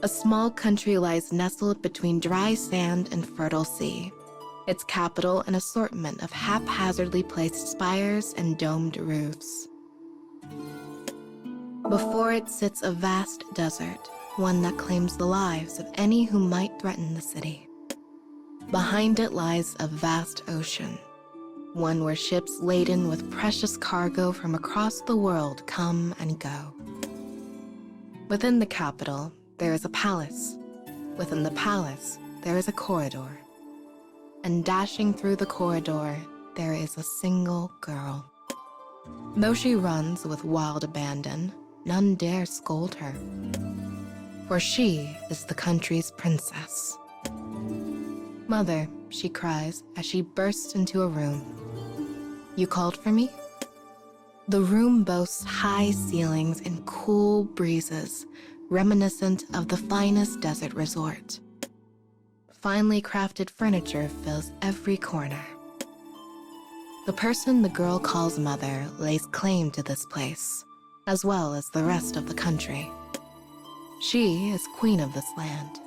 A small country lies nestled between dry sand and fertile sea. Its capital an assortment of haphazardly placed spires and domed roofs. Before it sits a vast desert, one that claims the lives of any who might threaten the city. Behind it lies a vast ocean, one where ships laden with precious cargo from across the world come and go. Within the capital, there is a palace. Within the palace, there is a corridor. And dashing through the corridor, there is a single girl. Though she runs with wild abandon, none dare scold her. For she is the country's princess. "Mother," she cries as she bursts into a room. "You called for me?" The room boasts high ceilings and cool breezes, reminiscent of the finest desert resort. Finely crafted furniture fills every corner. The person the girl calls mother lays claim to this place, as well as the rest of the country. She is queen of this land.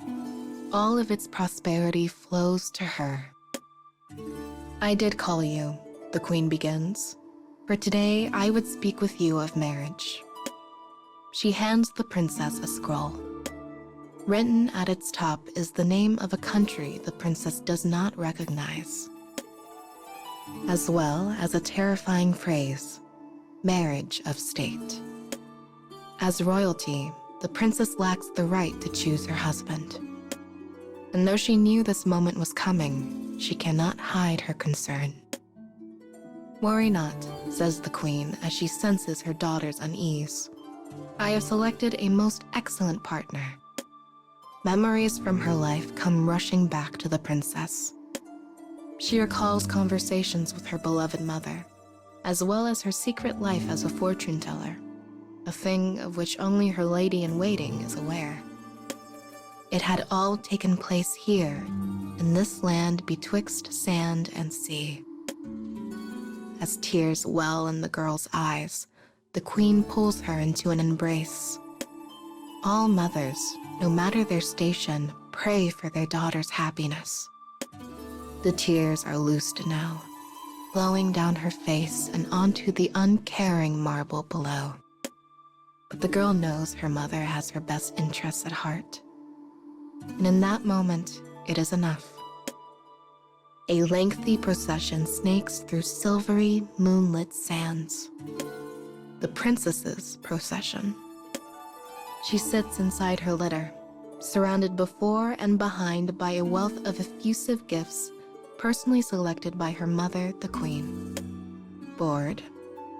All of its prosperity flows to her. "I did call you," the queen begins, "for today I would speak with you of marriage." She hands the princess a scroll. Written at its top is the name of a country the princess does not recognize, as well as a terrifying phrase, "marriage of state." As royalty, the princess lacks the right to choose her husband. And though she knew this moment was coming, she cannot hide her concern. "Worry not," says the queen as she senses her daughter's unease. "I have selected a most excellent partner." Memories from her life come rushing back to the princess. She recalls conversations with her beloved mother, as well as her secret life as a fortune teller, a thing of which only her lady-in-waiting is aware. It had all taken place here, in this land betwixt sand and sea. As tears well in the girl's eyes, the queen pulls her into an embrace. All mothers, no matter their station, pray for their daughter's happiness. The tears are loosed now, flowing down her face and onto the uncaring marble below. But the girl knows her mother has her best interests at heart. And in that moment, it is enough. A lengthy procession snakes through silvery, moonlit sands. The princess's procession. She sits inside her litter, surrounded before and behind by a wealth of effusive gifts personally selected by her mother, the queen. Bored,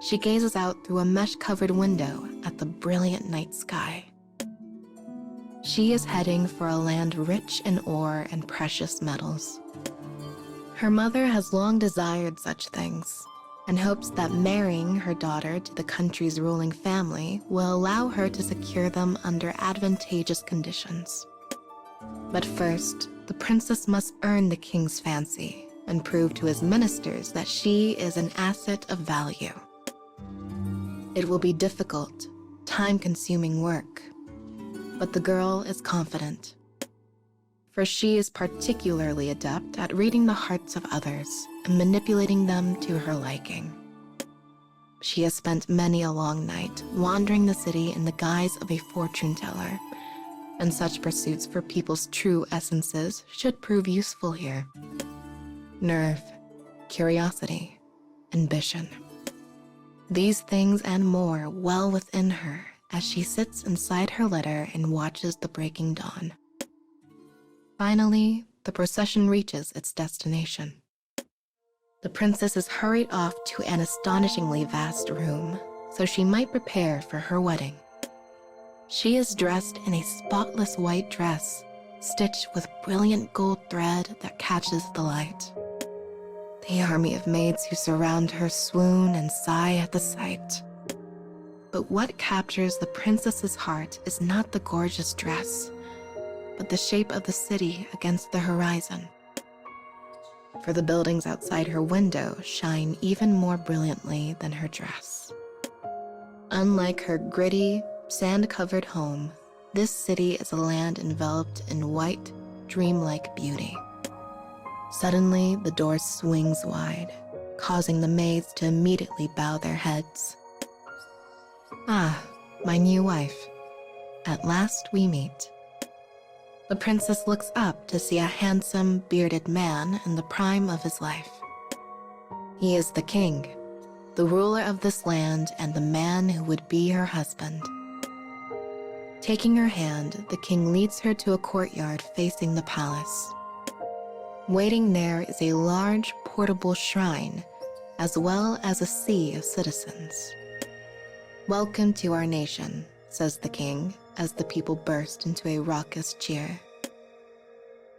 she gazes out through a mesh-covered window at the brilliant night sky. She is heading for a land rich in ore and precious metals. Her mother has long desired such things and hopes that marrying her daughter to the country's ruling family will allow her to secure them under advantageous conditions. But first, the princess must earn the king's fancy and prove to his ministers that she is an asset of value. It will be difficult, time-consuming work, but the girl is confident, for she is particularly adept at reading the hearts of others and manipulating them to her liking. She has spent many a long night wandering the city in the guise of a fortune teller, and such pursuits for people's true essences should prove useful here. Nerve, curiosity, ambition. These things and more well within her as she sits inside her litter and watches the breaking dawn. Finally, the procession reaches its destination. The princess is hurried off to an astonishingly vast room, so she might prepare for her wedding. She is dressed in a spotless white dress, stitched with brilliant gold thread that catches the light. The army of maids who surround her swoon and sigh at the sight. But what captures the princess's heart is not the gorgeous dress, but the shape of the city against the horizon. For the buildings outside her window shine even more brilliantly than her dress. Unlike her gritty, sand-covered home, This city is a land enveloped in white, dreamlike beauty. Suddenly, the door swings wide, causing the maids to immediately bow their heads. Ah, my new wife. At last we meet. The princess looks up to see a handsome, bearded man in the prime of his life. He is the king, the ruler of this land and the man who would be her husband. Taking her hand, the king leads her to a courtyard facing the palace. Waiting there is a large, portable shrine, as well as a sea of citizens. "Welcome to our nation," says the king, as the people burst into a raucous cheer.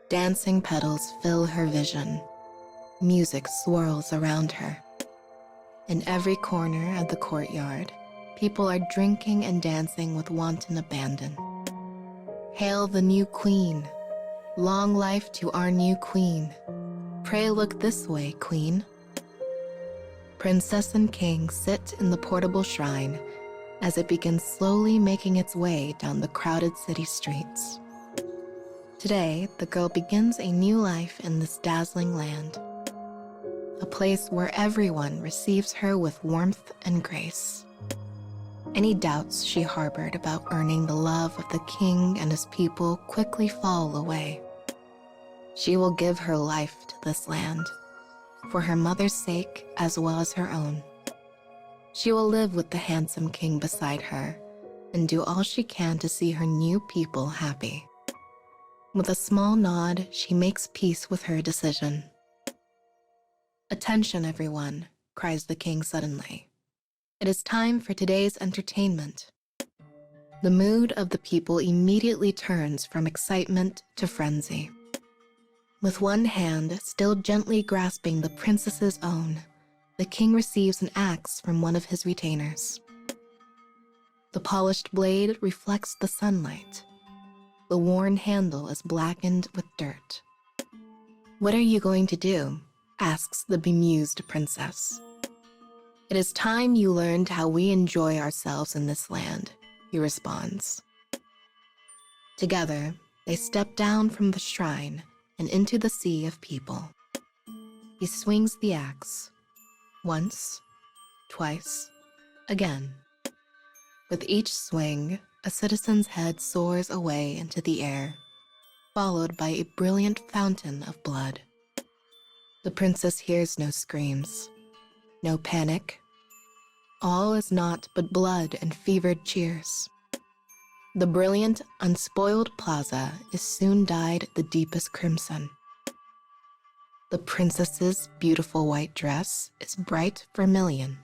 Dancing petals fill her vision. Music swirls around her. In every corner of the courtyard, people are drinking and dancing with wanton abandon. "Hail the new queen! Long life to our new queen! Pray look this way, queen." Princess and king sit in the portable shrine as it begins slowly making its way down the crowded city streets. Today, the girl begins a new life in this dazzling land, a place where everyone receives her with warmth and grace. Any doubts she harbored about earning the love of the king and his people quickly fall away. She will give her life to this land, for her mother's sake as well as her own. She will live with the handsome king beside her and do all she can to see her new people happy. With a small nod, she makes peace with her decision. "Attention, everyone," cries the king suddenly. "It is time for today's entertainment." The mood of the people immediately turns from excitement to frenzy. With one hand still gently grasping the princess's own, the king receives an axe from one of his retainers. The polished blade reflects the sunlight. The worn handle is blackened with dirt. "What are you going to do?" asks the bemused princess. "It is time you learned how we enjoy ourselves in this land," he responds. Together, they step down from the shrine and into the sea of people. He swings the axe. Once, twice, again. With each swing, a citizen's head soars away into the air, followed by a brilliant fountain of blood. The princess hears no screams, no panic. All is naught but blood and fevered cheers. The brilliant, unspoiled plaza is soon dyed the deepest crimson. The princess's beautiful white dress is bright vermilion.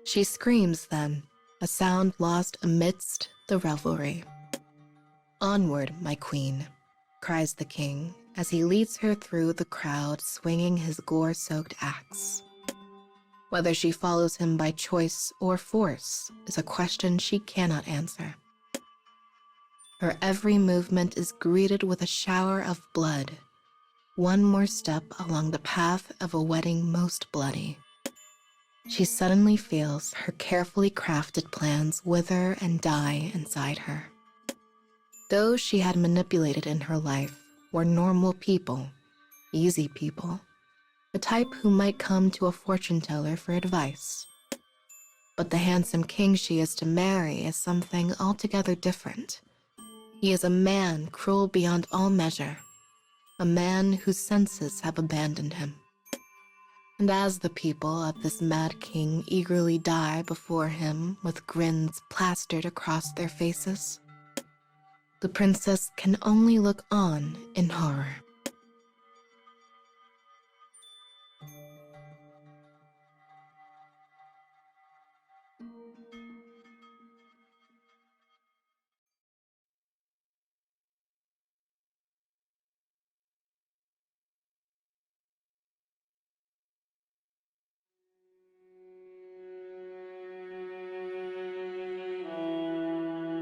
She screams then, a sound lost amidst the revelry. "Onward, my queen," cries the king as he leads her through the crowd swinging his gore-soaked axe. Whether she follows him by choice or force is a question she cannot answer. Her every movement is greeted with a shower of blood, one more step along the path of a wedding most bloody. She suddenly feels her carefully crafted plans wither and die inside her. Those she had manipulated in her life were normal people, easy people, the type who might come to a fortune teller for advice. But the handsome king she is to marry is something altogether different. He is a man cruel beyond all measure, a man whose senses have abandoned him. And as the people of this mad king eagerly die before him with grins plastered across their faces, the princess can only look on in horror.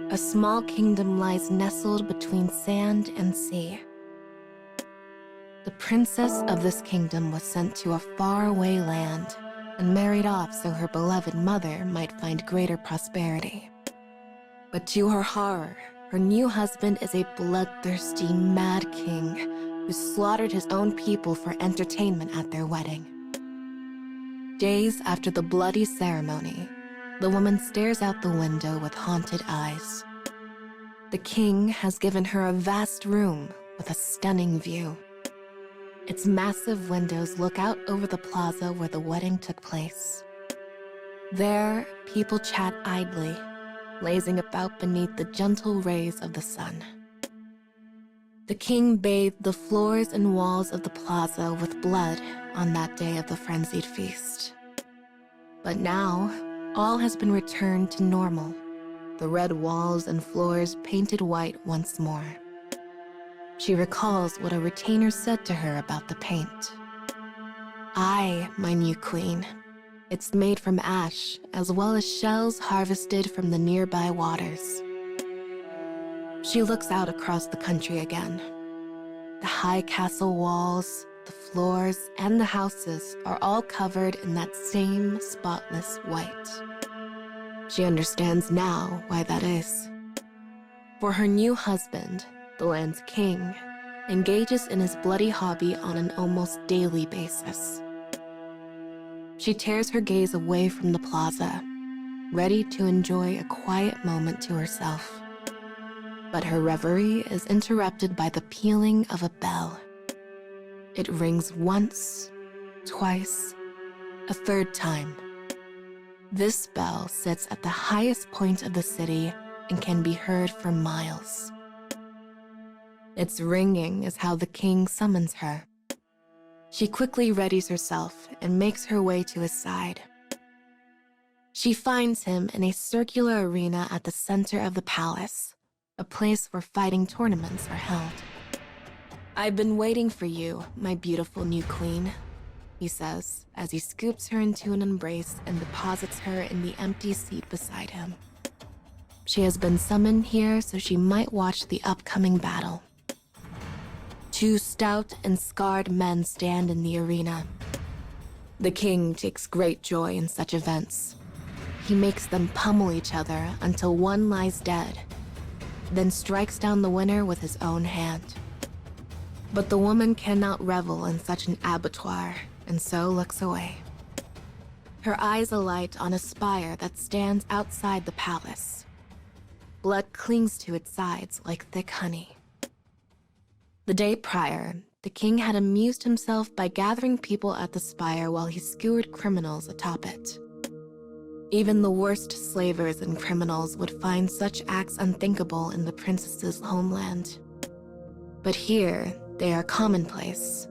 A small kingdom lies nestled between sand and sea. The princess of this kingdom was sent to a faraway land and married off so her beloved mother might find greater prosperity. But to her horror, Her new husband is a bloodthirsty, mad king who slaughtered his own people for entertainment at their wedding. Days after the bloody ceremony, the woman stares out the window with haunted eyes. The king has given her a vast room with a stunning view. Its massive windows look out over the plaza where the wedding took place. There, people chat idly, lazing about beneath the gentle rays of the sun. The king bathed the floors and walls of the plaza with blood on that day of the frenzied feast. But now, all has been returned to normal, the red walls and floors painted white once more. She recalls what a retainer said to her about the paint. "I, my new queen. It's made from ash, as well as shells harvested from the nearby waters." She looks out across the country again. The high castle walls, the floors, and the houses are all covered in that same spotless white. She understands now why that is. For her new husband, the land's king, engages in his bloody hobby on an almost daily basis. She tears her gaze away from the plaza, ready to enjoy a quiet moment to herself. But her reverie is interrupted by the pealing of a bell. It rings once, twice, a third time. This bell sits at the highest point of the city and can be heard for miles. Its ringing is how the king summons her. She quickly readies herself and makes her way to his side. She finds him in a circular arena at the center of the palace, a place where fighting tournaments are held. "I've been waiting for you, my beautiful new queen," he says as he scoops her into an embrace and deposits her in the empty seat beside him. She has been summoned here so she might watch the upcoming battle. Two stout and scarred men stand in the arena. The king takes great joy in such events. He makes them pummel each other until one lies dead, then strikes down the winner with his own hand. But the woman cannot revel in such an abattoir, and so looks away. Her eyes alight on a spire that stands outside the palace. Blood clings to its sides like thick honey. The day prior, the king had amused himself by gathering people at the spire while he skewered criminals atop it. Even the worst slavers and criminals would find such acts unthinkable in the princess's homeland. But here, they are commonplace.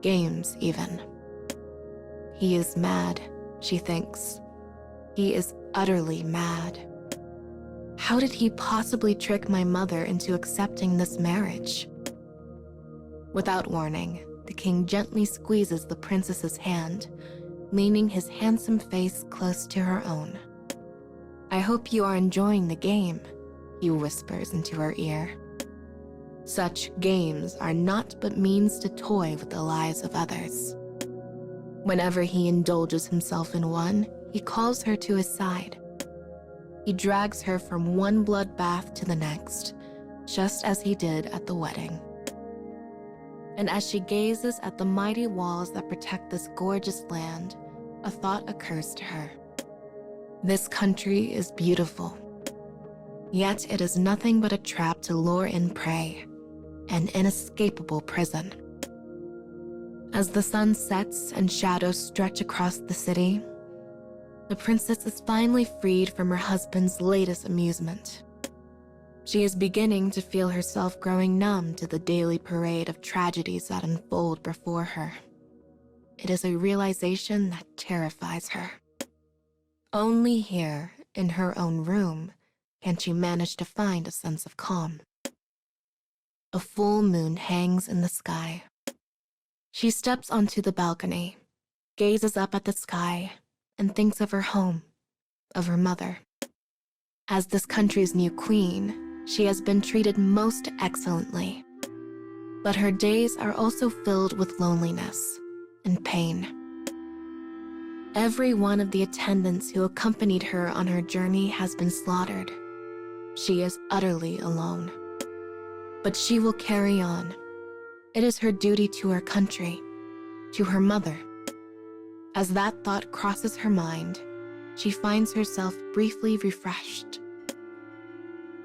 Games, even. He is mad, she thinks. He is utterly mad. How did he possibly trick my mother into accepting this marriage? Without warning, the king gently squeezes the princess's hand, leaning his handsome face close to her own. "I hope you are enjoying the game," he whispers into her ear. Such games are not but means to toy with the lives of others. Whenever he indulges himself in one, he calls her to his side. He drags her from one bloodbath to the next, just as he did at the wedding. And as she gazes at the mighty walls that protect this gorgeous land, a thought occurs to her. This country is beautiful, yet it is nothing but a trap to lure in prey, an inescapable prison. As the sun sets and shadows stretch across the city, the princess is finally freed from her husband's latest amusement. She is beginning to feel herself growing numb to the daily parade of tragedies that unfold before her. It is a realization that terrifies her. Only here, in her own room, can she manage to find a sense of calm. A full moon hangs in the sky. She steps onto the balcony, gazes up at the sky, and thinks of her home, of her mother. As this country's new queen, she has been treated most excellently. But her days are also filled with loneliness and pain. Every one of the attendants who accompanied her on her journey has been slaughtered. She is utterly alone. But she will carry on. It is her duty to her country, to her mother. As that thought crosses her mind, she finds herself briefly refreshed.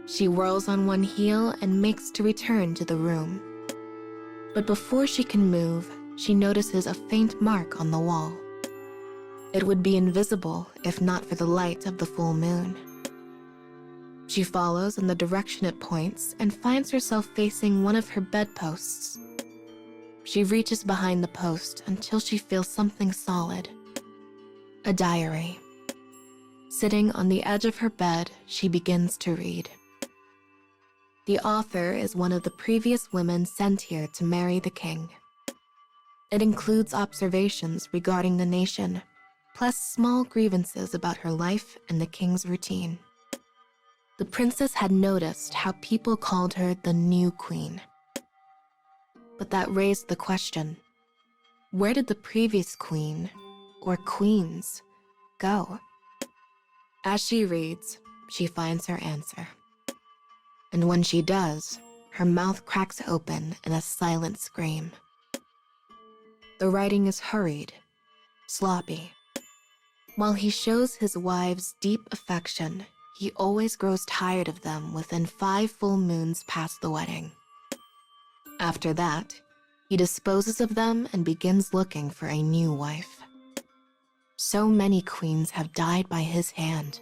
She whirls on one heel and makes to return to the room. But before she can move, she notices a faint mark on the wall. It would be invisible if not for the light of the full moon. She follows in the direction it points and finds herself facing one of her bedposts. She reaches behind the post until she feels something solid. A diary. Sitting on the edge of her bed, she begins to read. The author is one of the previous women sent here to marry the king. It includes observations regarding the nation, plus small grievances about her life and the king's routine. The princess had noticed how people called her the new queen. But that raised the question, where did the previous queen, or queens, go? As she reads, she finds her answer. And when she does, her mouth cracks open in a silent scream. The writing is hurried, sloppy. While he shows his wives deep affection, he always grows tired of them within 5 full moons past the wedding. After that, he disposes of them and begins looking for a new wife. So many queens have died by his hand.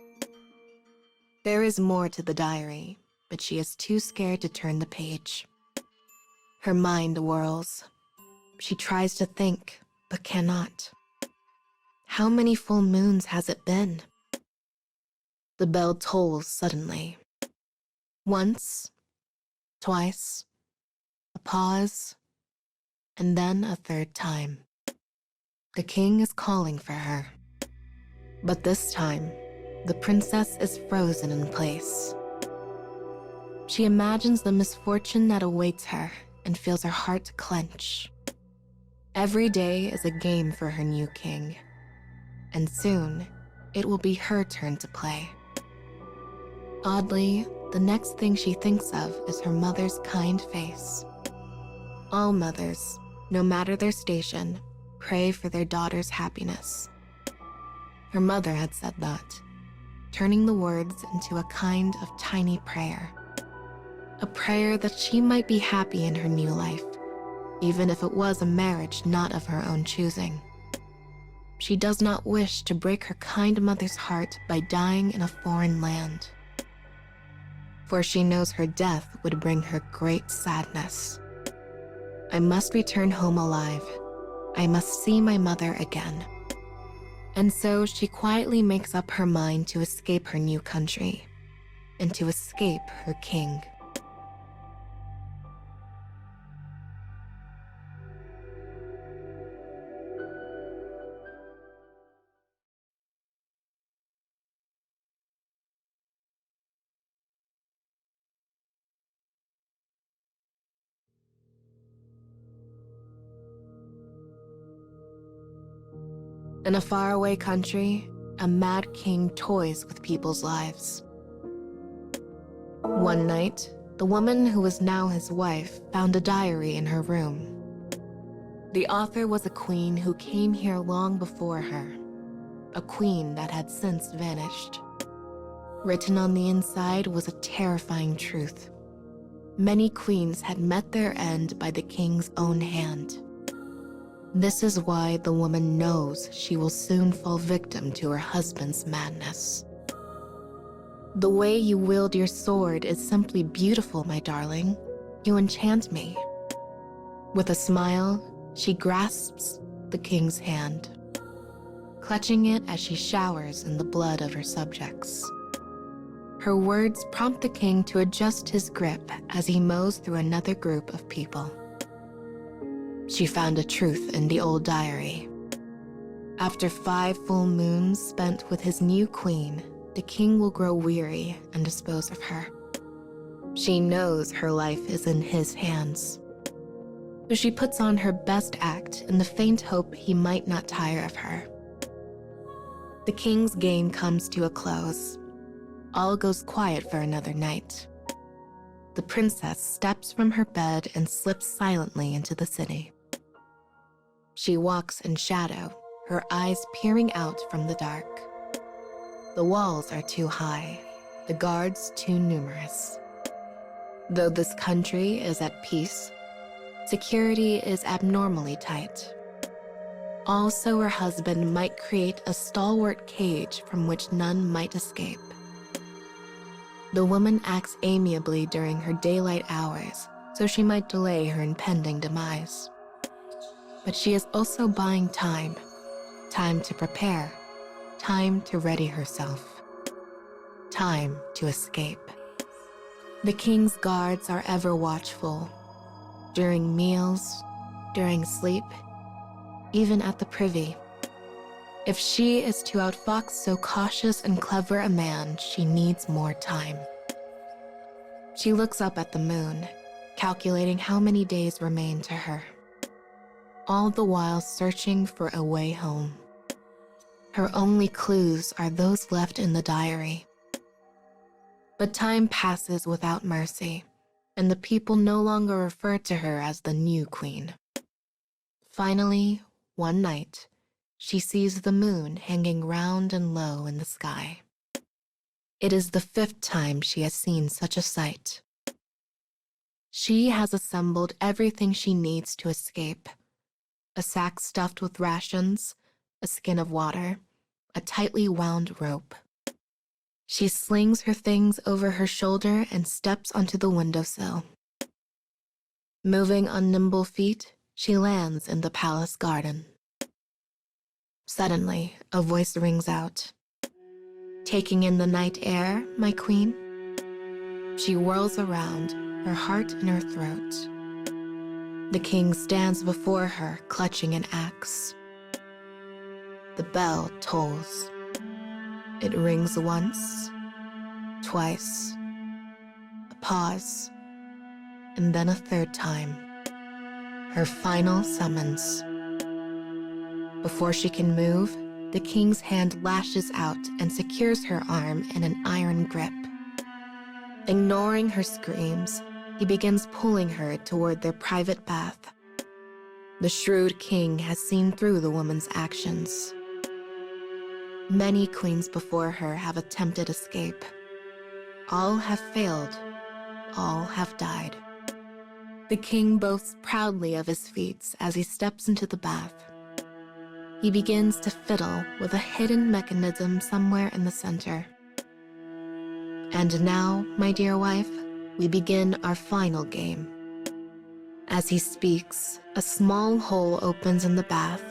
There is more to the diary, but she is too scared to turn the page. Her mind whirls. She tries to think, but cannot. How many full moons has it been? The bell tolls suddenly. Once, twice, a pause, and then a third time. The king is calling for her. But this time, the princess is frozen in place. She imagines the misfortune that awaits her and feels her heart clench. Every day is a game for her new king, and soon it will be her turn to play. Oddly, the next thing she thinks of is her mother's kind face. All mothers, no matter their station, pray for their daughter's happiness. Her mother had said that, turning the words into a kind of tiny prayer. A prayer that she might be happy in her new life, even if it was a marriage not of her own choosing. She does not wish to break her kind mother's heart by dying in a foreign land. For she knows her death would bring her great sadness. I must return home alive. I must see my mother again. And so she quietly makes up her mind to escape her new country and to escape her king. In a faraway country, a mad king toys with people's lives. One night, the woman who was now his wife found a diary in her room. The author was a queen who came here long before her, a queen that had since vanished. Written on the inside was a terrifying truth. Many queens had met their end by the king's own hand. This is why the woman knows she will soon fall victim to her husband's madness. The way you wield your sword is simply beautiful, my darling. You enchant me. With a smile, she grasps the king's hand, clutching it as she showers in the blood of her subjects. Her words prompt the king to adjust his grip as he mows through another group of people. She found a truth in the old diary. After 5 full moons spent with his new queen, the king will grow weary and dispose of her. She knows her life is in his hands. So she puts on her best act in the faint hope he might not tire of her. The king's game comes to a close. all goes quiet for another night. The princess steps from her bed and slips silently into the city. She walks in shadow, her eyes peering out from the dark. The walls are too high, the guards too numerous. Though this country is at peace, security is abnormally tight. Also, her husband might create a stalwart cage from which none might escape. The woman acts amiably during her daylight hours, so she might delay her impending demise. But she is also buying time to prepare, time to ready herself, time to escape. The king's guards are ever watchful, during meals, during sleep, even at the privy. If she is to outfox so cautious and clever a man, she needs more time. She looks up at the moon, calculating how many days remain to her, all the while searching for a way home. Her only clues are those left in the diary. But time passes without mercy, and the people no longer refer to her as the new queen. Finally, one night, she sees the moon hanging round and low in the sky. It is the 5th time she has seen such a sight. She has assembled everything she needs to escape: a sack stuffed with rations, a skin of water, a tightly wound rope. She slings her things over her shoulder and steps onto the windowsill. Moving on nimble feet, she lands in the palace garden. Suddenly, a voice rings out. "Taking in the night air, my queen?" She whirls around, her heart in her throat. The king stands before her, clutching an axe. The bell tolls. It rings once, twice, a pause, and then a 3rd time. Her final summons. Before she can move, the king's hand lashes out and secures her arm in an iron grip. Ignoring her screams, he begins pulling her toward their private bath. The shrewd king has seen through the woman's actions. Many queens before her have attempted escape. All have failed. All have died. The king boasts proudly of his feats as he steps into the bath. He begins to fiddle with a hidden mechanism somewhere in the center. And now, my dear wife, we begin our final game. As he speaks, a small hole opens in the bath.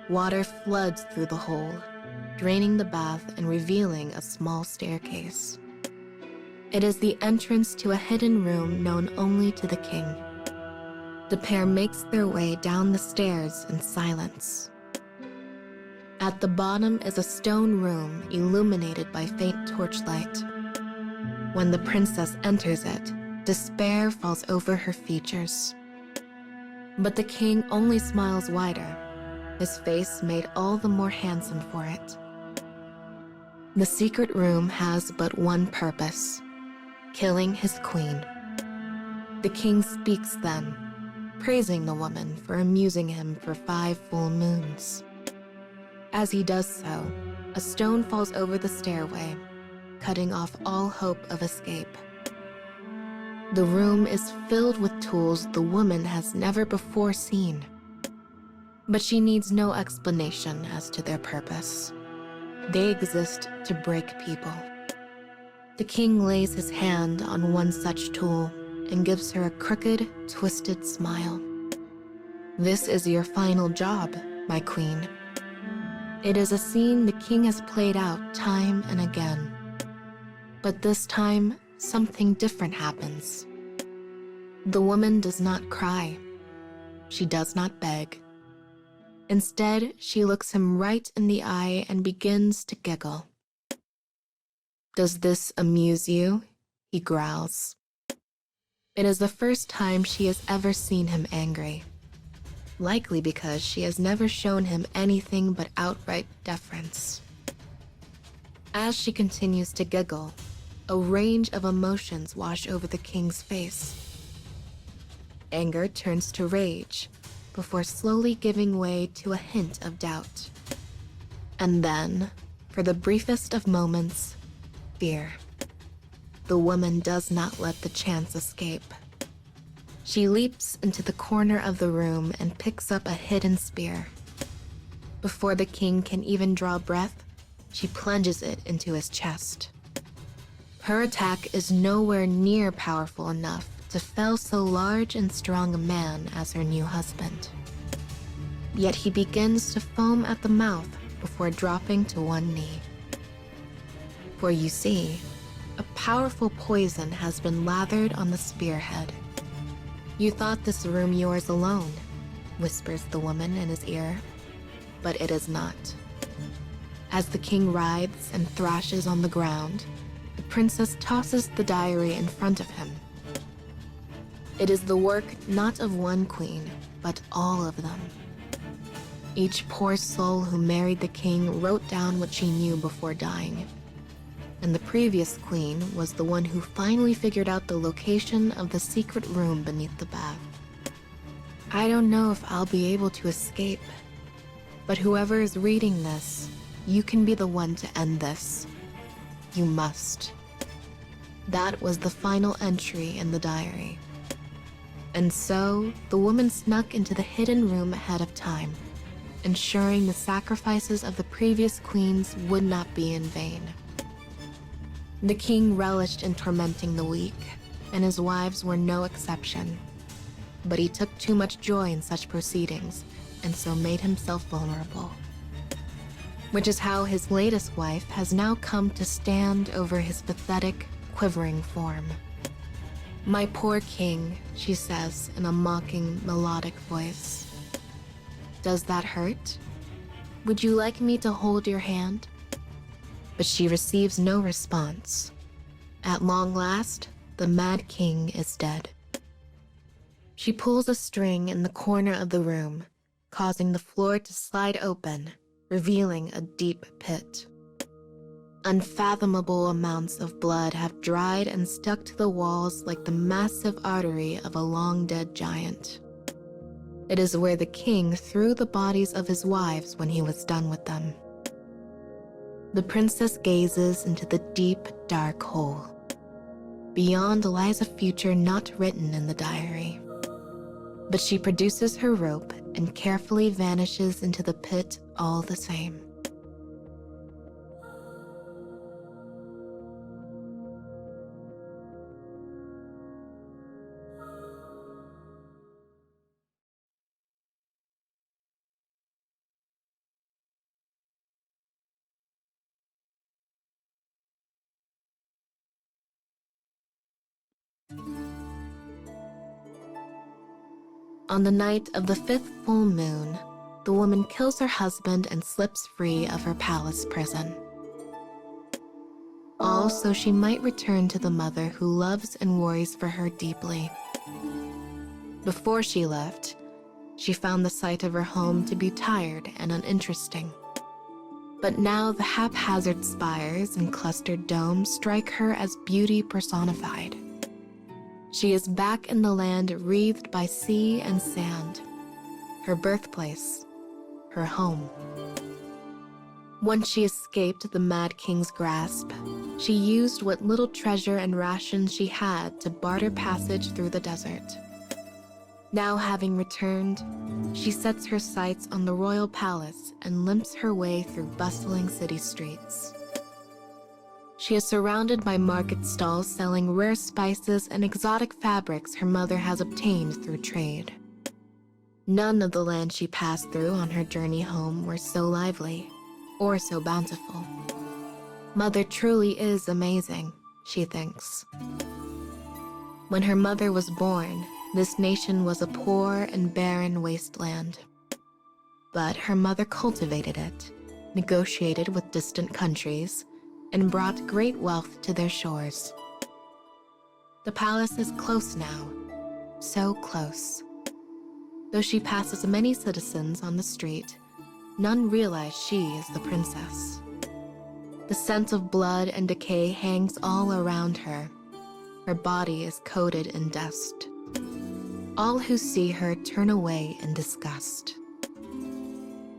Water floods through the hole, draining the bath and revealing a small staircase. It is the entrance to a hidden room known only to the king. The pair makes their way down the stairs in silence. At the bottom is a stone room illuminated by faint torchlight. When the princess enters it, despair falls over her features. But the king only smiles wider, his face made all the more handsome for it. The secret room has but one purpose: killing his queen. The king speaks then, praising the woman for amusing him for 5 full moons. As he does so, a stone falls over the stairway, cutting off all hope of escape. The room is filled with tools the woman has never before seen. But she needs no explanation as to their purpose. They exist to break people. The king lays his hand on one such tool and gives her a crooked, twisted smile. "This is your final job, my queen." It is a scene the king has played out time and again. But this time, something different happens. The woman does not cry. She does not beg. Instead, she looks him right in the eye and begins to giggle. "Does this amuse you?" he growls. It is the first time she has ever seen him angry, likely because she has never shown him anything but outright deference. As she continues to giggle, a range of emotions wash over the king's face. Anger turns to rage, before slowly giving way to a hint of doubt. And then, for the briefest of moments, fear. The woman does not let the chance escape. She leaps into the corner of the room and picks up a hidden spear. Before the king can even draw breath, she plunges it into his chest. Her attack is nowhere near powerful enough to fell so large and strong a man as her new husband. Yet he begins to foam at the mouth before dropping to one knee. For you see, a powerful poison has been lathered on the spearhead. "You thought this room yours alone," whispers the woman in his ear, but it is not. As the king writhes and thrashes on the ground, the princess tosses the diary in front of him. It is the work not of one queen, but all of them. Each poor soul who married the king wrote down what she knew before dying. And the previous queen was the one who finally figured out the location of the secret room beneath the bath. I don't know if I'll be able to escape, but whoever is reading this, you can be the one to end this. You must. That was the final entry in the diary. And so, the woman snuck into the hidden room ahead of time, ensuring the sacrifices of the previous queens would not be in vain. The king relished in tormenting the weak, and his wives were no exception. But he took too much joy in such proceedings, and so made himself vulnerable. Which is how his latest wife has now come to stand over his pathetic, quivering form. "My poor king," she says in a mocking, melodic voice. "Does that hurt? Would you like me to hold your hand?" But she receives no response. At long last, the mad king is dead. She pulls a string in the corner of the room, causing the floor to slide open, revealing a deep pit. Unfathomable amounts of blood have dried and stuck to the walls like the massive artery of a long-dead giant. It is where the king threw the bodies of his wives when he was done with them. The princess gazes into the deep, dark hole. Beyond lies a future not written in the diary. But she produces her rope and carefully vanishes into the pit all the same. On the night of the 5th full moon, the woman kills her husband and slips free of her palace prison. All so she might return to the mother who loves and worries for her deeply. Before she left, she found the sight of her home to be tired and uninteresting. But now the haphazard spires and clustered domes strike her as beauty personified. She is back in the land wreathed by sea and sand, her birthplace, her home. Once she escaped the Mad King's grasp, she used what little treasure and rations she had to barter passage through the desert. Now having returned, she sets her sights on the royal palace and limps her way through bustling city streets. She is surrounded by market stalls selling rare spices and exotic fabrics her mother has obtained through trade. None of the land she passed through on her journey home were so lively or so bountiful. Mother truly is amazing, she thinks. When her mother was born, this nation was a poor and barren wasteland. But her mother cultivated it, negotiated with distant countries, and brought great wealth to their shores. The palace is close now, so close. Though she passes many citizens on the street, none realize she is the princess. The scent of blood and decay hangs all around her. Her body is coated in dust. All who see her turn away in disgust.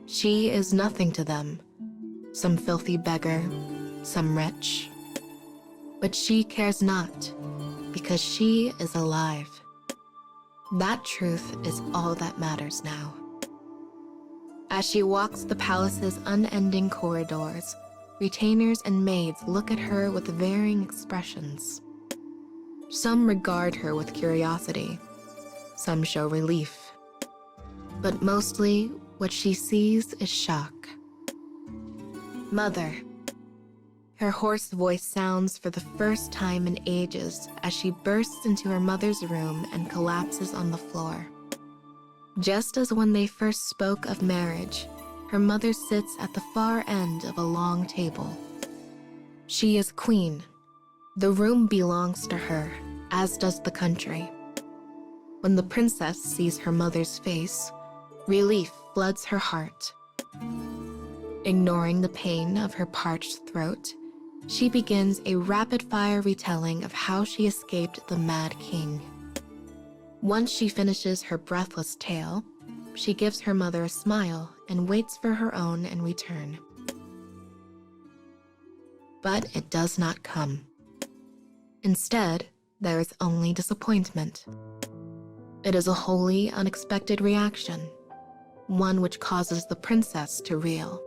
She is nothing to them, some filthy beggar, some wretch. But she cares not, because she is alive. That truth is all that matters now. As she walks the palace's unending corridors, retainers and maids look at her with varying expressions. Some regard her with curiosity, some show relief. But mostly, what she sees is shock. Mother. Her hoarse voice sounds for the first time in ages as she bursts into her mother's room and collapses on the floor. Just as when they first spoke of marriage, her mother sits at the far end of a long table. She is queen. The room belongs to her, as does the country. When the princess sees her mother's face, relief floods her heart. Ignoring the pain of her parched throat, she begins a rapid-fire retelling of how she escaped the Mad King. Once she finishes her breathless tale, she gives her mother a smile and waits for her own in return. But it does not come. Instead, there is only disappointment. It is a wholly unexpected reaction, one which causes the princess to reel.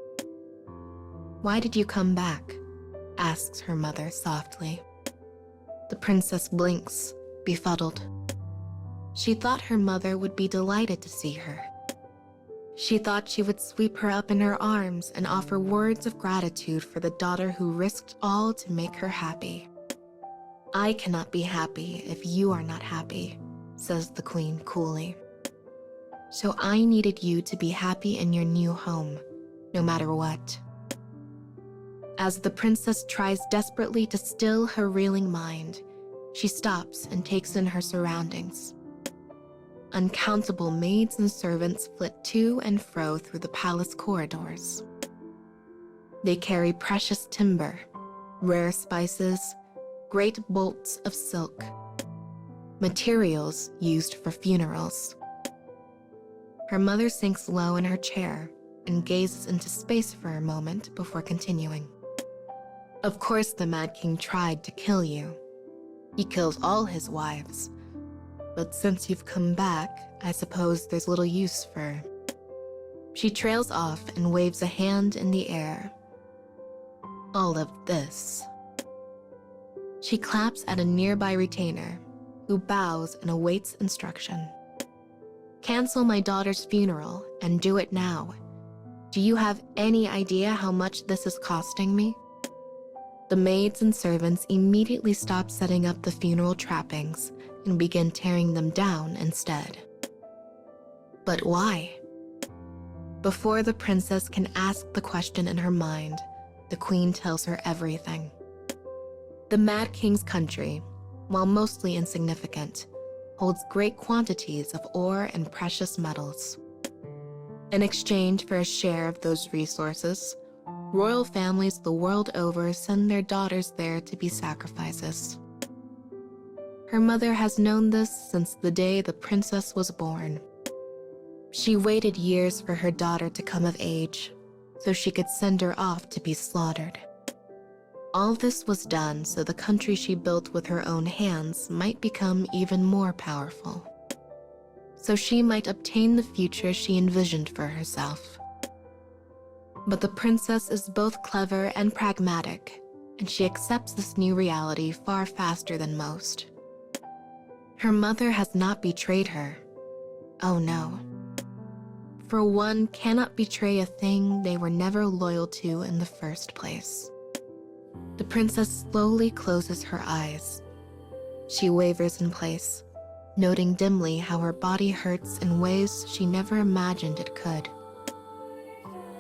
"Why did you come back?" asks her mother softly. The princess blinks, befuddled. She thought her mother would be delighted to see her. She thought she would sweep her up in her arms and offer words of gratitude for the daughter who risked all to make her happy. "I cannot be happy if you are not happy," says the queen coolly. "So I needed you to be happy in your new home, no matter what." As the princess tries desperately to still her reeling mind, she stops and takes in her surroundings. Uncountable maids and servants flit to and fro through the palace corridors. They carry precious timber, rare spices, great bolts of silk, materials used for funerals. Her mother sinks low in her chair and gazes into space for a moment before continuing. "Of course the Mad King tried to kill you. He kills all his wives. But since you've come back, I suppose there's little use for..." She trails off and waves a hand in the air. "All of this." She claps at a nearby retainer, who bows and awaits instruction. "Cancel my daughter's funeral and do it now. Do you have any idea how much this is costing me?" The maids and servants immediately stop setting up the funeral trappings and begin tearing them down instead. But why? Before the princess can ask the question in her mind, the queen tells her everything. The Mad King's country, while mostly insignificant, holds great quantities of ore and precious metals. In exchange for a share of those resources, royal families the world over send their daughters there to be sacrifices. Her mother has known this since the day the princess was born. She waited years for her daughter to come of age, so she could send her off to be slaughtered. All this was done so the country she built with her own hands might become even more powerful, so she might obtain the future she envisioned for herself. But the princess is both clever and pragmatic, and she accepts this new reality far faster than most. Her mother has not betrayed her. Oh no. For one cannot betray a thing they were never loyal to in the first place. The princess slowly closes her eyes. She wavers in place, noting dimly how her body hurts in ways she never imagined it could.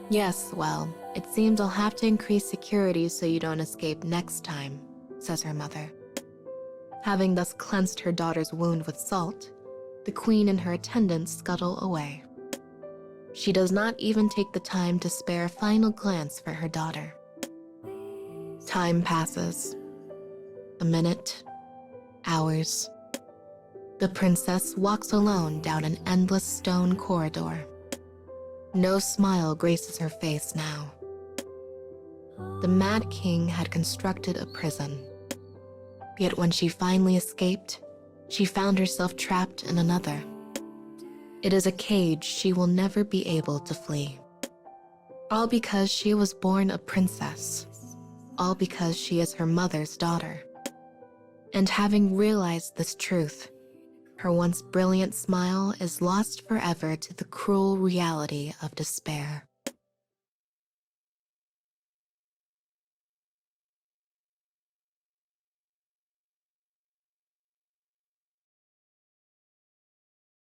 "Yes, well, it seems I'll have to increase security so you don't escape next time," says her mother. Having thus cleansed her daughter's wound with salt, the queen and her attendants scuttle away. She does not even take the time to spare a final glance for her daughter. Time passes. A minute, hours. The princess walks alone down an endless stone corridor. No smile graces her face now. The Mad King had constructed a prison. Yet when she finally escaped, she found herself trapped in another. It is a cage she will never be able to flee. All because she was born a princess. All because she is her mother's daughter. And having realized this truth, her once brilliant smile is lost forever to the cruel reality of despair.